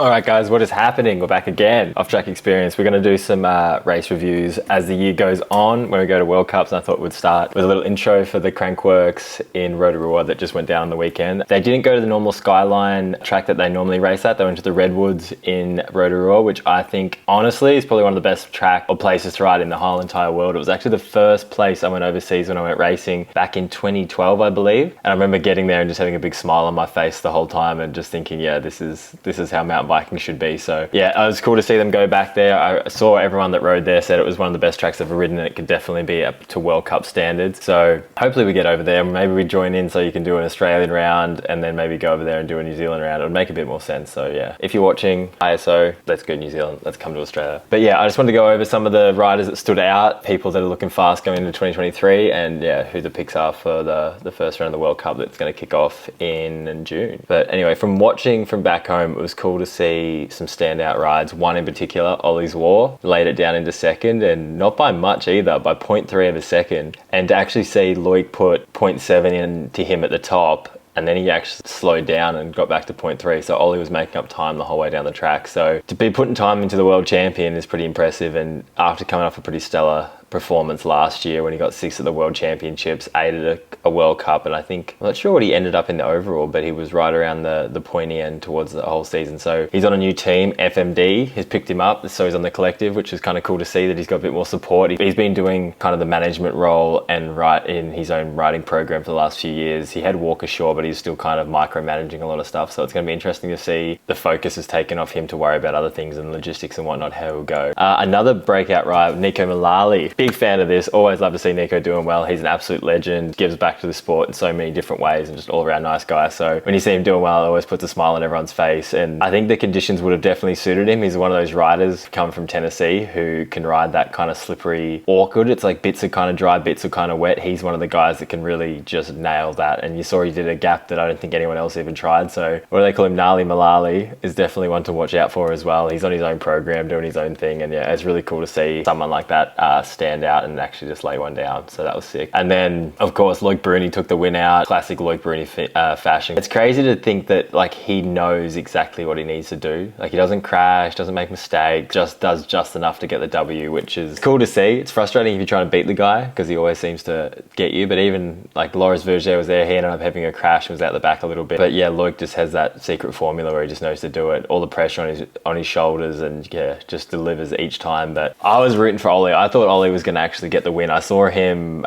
Alright guys, what is happening? We're back again. Off-track experience. We're going to do some race reviews as the year goes on when we go to World Cups, and I thought we'd start with a little intro for the Crankworx in Rotorua that just went down on the weekend. They didn't go to the normal Skyline track that they normally race at. They went to the Redwoods in Rotorua, which I think honestly is probably one of the best track or places to ride in the whole entire world. It was actually the first place I went overseas when I went racing back in 2012, I believe. And I remember getting there and just having a big smile on my face the whole time and just thinking, yeah, this is how mountain biking should be. So yeah, it was cool to see them go back there. I saw everyone that rode there said it was one of the best tracks I've ever ridden, and it could definitely be up to World Cup standards. So hopefully we get over there. Maybe we join in so you can do an Australian round and then maybe go over there and do a New Zealand round. It would make a bit more sense. So yeah, if you're watching ISO, let's go to New Zealand. Let's come to Australia. But yeah, I just wanted to go over some of the riders that stood out, people that are looking fast going into 2023, and yeah, who the picks are for the first round of the World Cup that's going to kick off in June. But anyway, from watching from back home, it was cool to see some standout rides. One in particular, Ollie's War, laid it down into second, and not by much either, by 0.3 of a second. And to actually see Loic put 0.7 into him at the top, and then he actually slowed down and got back to 0.3. So Ollie was making up time the whole way down the track. So to be putting time into the world champion is pretty impressive. And after coming off a pretty stellar performance last year when he got 6th at the World Championships, 8 at a World Cup, and I think, I'm not sure what he ended up in the overall, but he was right around the pointy end towards the whole season. So he's on a new team. FMD has picked him up, so he's on the collective, which is kind of cool to see that he's got a bit more support. He's been doing kind of the management role and right in his own riding program for the last few years. He had Walker Shaw, but he's still kind of micromanaging a lot of stuff, so it's going to be interesting to see the focus is taken off him to worry about other things and logistics and whatnot, how he'll go. Another breakout ride, Nico Mullally. Big fan of this. Always love to see Nico doing well. He's an absolute legend, gives back to the sport in so many different ways, and just all around nice guy. So when you see him doing well, it always puts a smile on everyone's face. And I think the conditions would have definitely suited him. He's one of those riders come from Tennessee who can ride that kind of slippery, awkward. It's like bits are kind of dry, bits are kind of wet. He's one of the guys that can really just nail that. And you saw he did a gap that I don't think anyone else even tried. So what do they call him? Gnarly Mullally is definitely one to watch out for as well. He's on his own program doing his own thing. And yeah, it's really cool to see someone like that stand out and actually just lay one down. So that was sick. And then of course Loic Bruni took the win out, classic Loic Bruni fashion. It's crazy to think that like he knows exactly what he needs to do. Like he doesn't crash, doesn't make mistakes, just does just enough to get the W, which is cool to see. It's frustrating if you're trying to beat the guy because he always seems to get you, but even like Loris Verger was there, he ended up having a crash and was out the back a little bit. But yeah, Loic just has that secret formula where he just knows to do it. All the pressure on his shoulders, and yeah, just delivers each time. But I was rooting for Ollie. I thought Ollie was going to actually get the win. I saw him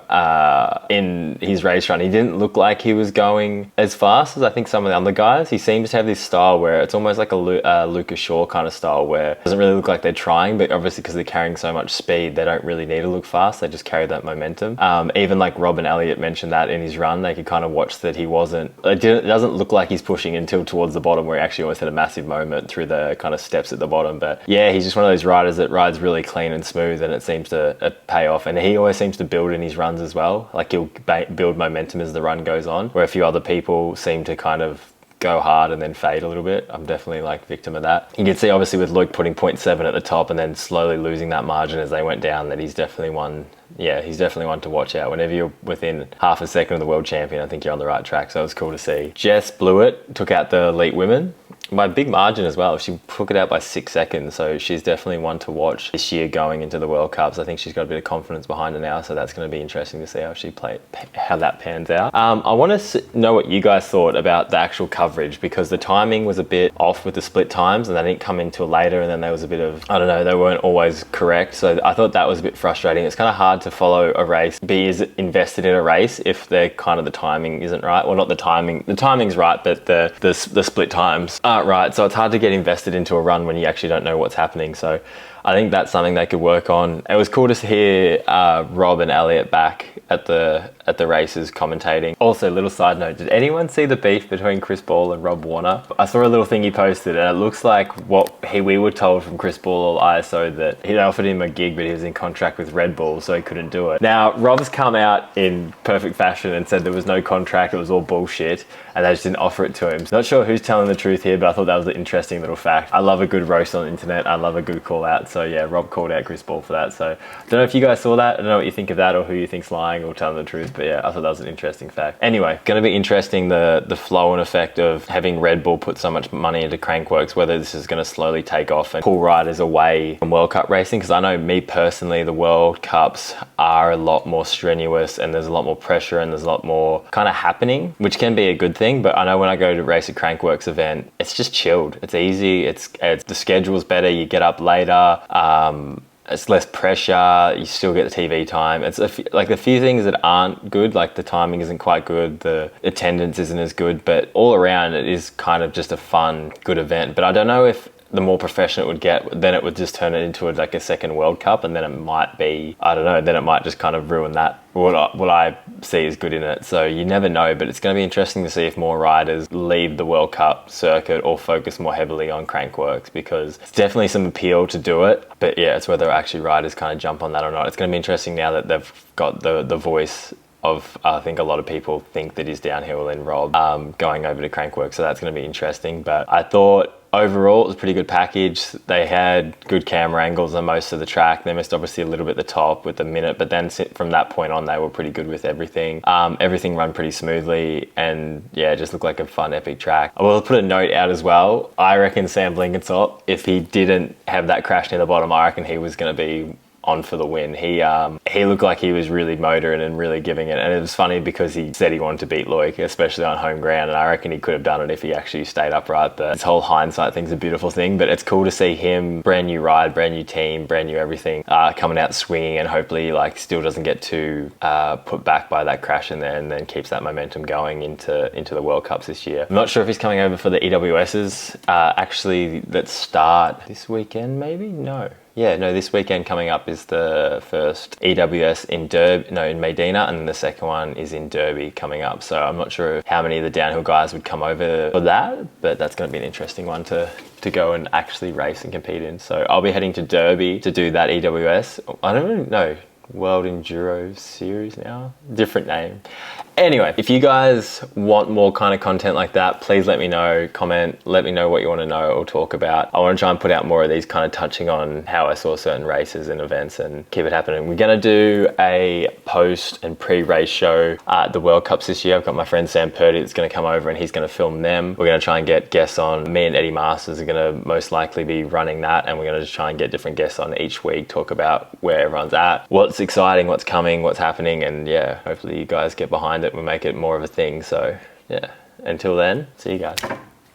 in his race run. He didn't look like he was going as fast as I think some of the other guys. He seems to have this style where it's almost like a Lucas Shaw kind of style where it doesn't really look like they're trying, but obviously because they're carrying so much speed, they don't really need to look fast. They just carry that momentum. Even like Rob and Elliot mentioned that in his run, they could kind of watch that he wasn't, it doesn't look like he's pushing until towards the bottom where he actually always had a massive moment through the kind of steps at the bottom. But yeah, he's just one of those riders that rides really clean and smooth, and it seems to pay off. And he always seems to build in his runs as well. Like he'll build momentum as the run goes on, where a few other people seem to kind of go hard and then fade a little bit. I'm definitely like victim of that. You can see obviously with Loic putting 0.7 at the top and then slowly losing that margin as they went down, that he's definitely one. Yeah, he's definitely one to watch out. Whenever you're within half a second of the world champion, I think you're on the right track. So it was cool to see. Jess Blewett took out the elite women by big margin as well. She took it out by 6 seconds. So she's definitely one to watch this year going into the World Cups. I think she's got a bit of confidence behind her now. So that's going to be interesting to see how that pans out. I want to know what you guys thought about the actual coverage, because the timing was a bit off with the split times and they didn't come in till later. And then there was a bit of, I don't know, they weren't always correct. So I thought that was a bit frustrating. It's kind of hard to follow a race, be as invested in a race if they're kind of the timing isn't right. Well, not the timing's right, but the split times aren't right. So it's hard to get invested into a run when you actually don't know what's happening. So I think that's something they could work on. It was cool to hear Rob and Elliot back at the races commentating. Also, little side note, did anyone see the beef between Chris Ball and Rob Warner? I saw a little thing he posted, and it looks like we were told from Chris Ball or ISO that he'd offered him a gig, but he was in contract with Red Bull, so he couldn't do it. Now, Rob's come out in perfect fashion and said there was no contract, it was all bullshit, and they just didn't offer it to him. Not sure who's telling the truth here, but I thought that was an interesting little fact. I love a good roast on the internet. I love a good call out. So yeah, Rob called out Chris Ball for that. So I don't know if you guys saw that. I don't know what you think of that or who you think's lying or telling the truth, but But yeah, I thought that was an interesting fact. Anyway, going to be interesting the flow and effect of having Red Bull put so much money into Crankworx, whether this is going to slowly take off and pull riders away from World Cup racing. Because I know me personally, the World Cups are a lot more strenuous and there's a lot more pressure and there's a lot more kind of happening, which can be a good thing. But I know when I go to race a Crankworx event, it's just chilled. It's easy. It's the schedule's better. You get up later. It's less pressure. You still get the TV time. It's like the few things that aren't good, like the timing isn't quite good, the attendance isn't as good, but all around it is kind of just a fun, good event. But I don't know if the more professional it would get, then it would just turn it into like a second World Cup, and then it might be, I don't know, then it might just kind of ruin that, what I see is good in it. So you never know, but it's going to be interesting to see if more riders leave the World Cup circuit or focus more heavily on Crankworx, because it's definitely some appeal to do it. But yeah, it's whether actually riders kind of jump on that or not. It's going to be interesting now that they've got the voice of, I think a lot of people think that he's downhill in Rob going over to Crankworx, so that's going to be interesting. But I thought overall it was a pretty good package. They had good camera angles on most of the track. They missed obviously a little bit at the top with the minute, but then from that point on they were pretty good with everything. Everything run pretty smoothly, and yeah, it just looked like a fun epic track. I will put a note out as well. I reckon Sam Blenkinsop, if he didn't have that crash near the bottom, I reckon he was going to be on for the win. He looked like he was really motoring and really giving it, and it was funny because he said he wanted to beat Loic, especially on home ground, and I reckon he could have done it if he actually stayed upright. But this whole hindsight thing's a beautiful thing, but it's cool to see him, brand new ride, brand new team, brand new everything, coming out swinging, and hopefully like still doesn't get too put back by that crash in there, and then keeps that momentum going into the World Cups this year. I'm not sure if he's coming over for the EWSs actually that start this weekend, maybe? No. Yeah, no, this weekend coming up is the first EWS in Medina, and then the second one is in Derby coming up. So I'm not sure how many of the downhill guys would come over for that, but that's going to be an interesting one to go and actually race and compete in. So I'll be heading to Derby to do that EWS. I don't really know. World Enduro Series now? Different name. Anyway, if you guys want more kind of content like that, please let me know, comment, let me know what you want to know or talk about. I want to try and put out more of these kind of touching on how I saw certain races and events and keep it happening. We're going to do a post and pre-race show at the World Cups this year. I've got my friend Sam Purdy that's going to come over and he's going to film them. We're going to try and get guests on. Me and Eddie Masters are going to most likely be running that, and we're going to just try and get different guests on each week, talk about where everyone's at, what's exciting, what's coming, what's happening, and yeah, hopefully you guys get behind it. We'll make it more of a thing. So yeah, until then, see you guys.